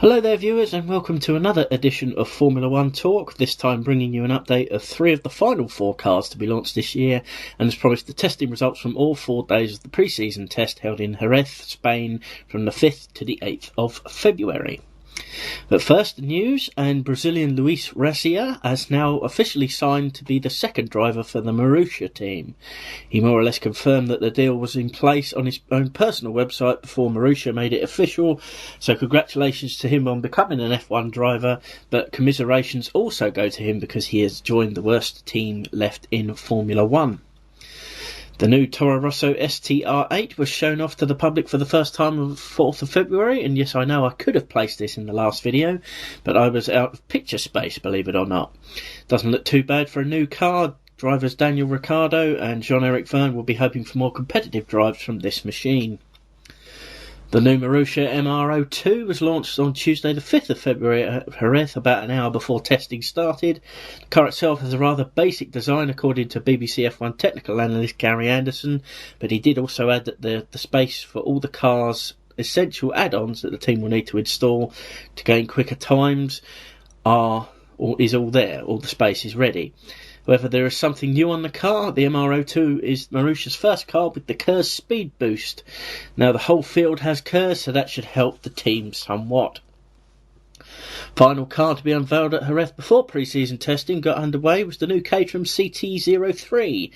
Hello there viewers, and welcome to another edition of Formula One Talk, this time bringing you an update of 3 of the final 4 cars to be launched this year, and as promised, the testing results from all 4 days of the pre-season test held in Jerez, Spain from the 5th to the 8th of February. But first, the news, and Brazilian Luis Resta has now officially signed to be the second driver for the Marussia team. He more or less confirmed that the deal was in place on his own personal website before Marussia made it official, so congratulations to him on becoming an F1 driver, but commiserations also go to him because he has joined the worst team left in Formula One. The new Toro Rosso STR8 was shown off to the public for the first time on the 4th of February, and yes, I know I could have placed this in the last video, but I was out of picture space, believe it or not. Doesn't look too bad for a new car. Drivers Daniel Ricciardo and Jean-Eric Vergne will be hoping for more competitive drives from this machine. The new Marussia MR02 was launched on Tuesday the 5th of February at Jerez, about an hour before testing started. The car itself has a rather basic design according to BBC F1 technical analyst Gary Anderson, but he did also add that the space for all the car's essential add-ons that the team will need to install to gain quicker times is all there, all the space is ready. However, there is something new on the car. The MR02 is Marussia's first car with the KERS speed boost. Now, the whole field has KERS, so that should help the team somewhat. Final car to be unveiled at Jerez before pre-season testing got underway was the new Caterham CT03.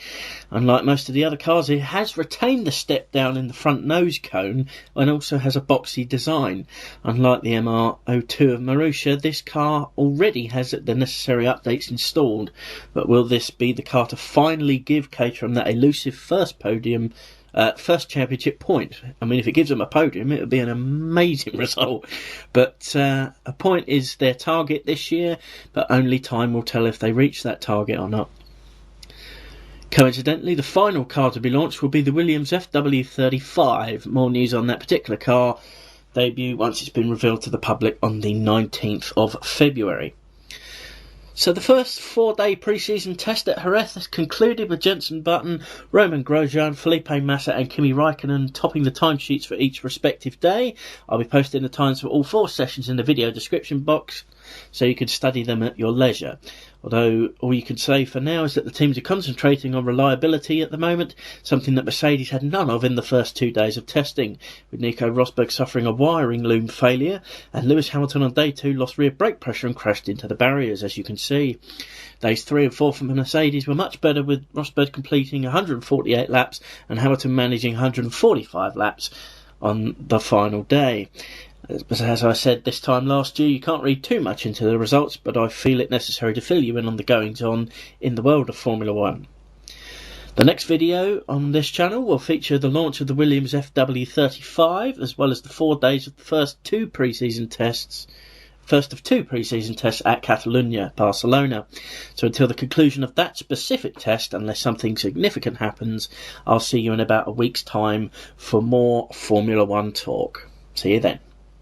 Unlike most of the other cars, it has retained the step down in the front nose cone and also has a boxy design. Unlike the MR02 of Marussia, this car already has the necessary updates installed, but will this be the car to finally give Caterham that elusive first championship point? I mean, if it gives them a podium, it would be an amazing result. But a point is their target this year, but only time will tell if they reach that target or not. Coincidentally, the final car to be launched will be the Williams FW35. More news on that particular car debut once it's been revealed to the public on the 19th of February. So the first 4-day pre-season test at Jerez has concluded with Jenson, Romain, Grosjean, Felipe, Massa and Kimi Räikkönen topping the timesheets for each respective day. I'll be posting the times for all 4 sessions in the video description box, so you can study them at your leisure. Although all you can say for now is that the teams are concentrating on reliability at the moment, something that Mercedes had none of in the first 2 days of testing, with Nico Rosberg suffering a wiring loom failure, and Lewis Hamilton on day 2 lost rear brake pressure and crashed into the barriers, as you can see. Days 3 and 4 for Mercedes were much better, with Rosberg completing 148 laps and Hamilton managing 145 laps on the final day. But as I said this time last year, you can't read too much into the results, but I feel it necessary to fill you in on the goings-on in the world of Formula One. The next video on this channel will feature the launch of the Williams FW35, as well as the 4 days of the first of 2 pre-season tests at Catalonia, Barcelona. So until the conclusion of that specific test, unless something significant happens, I'll see you in about a week's time for more Formula One talk. See you then.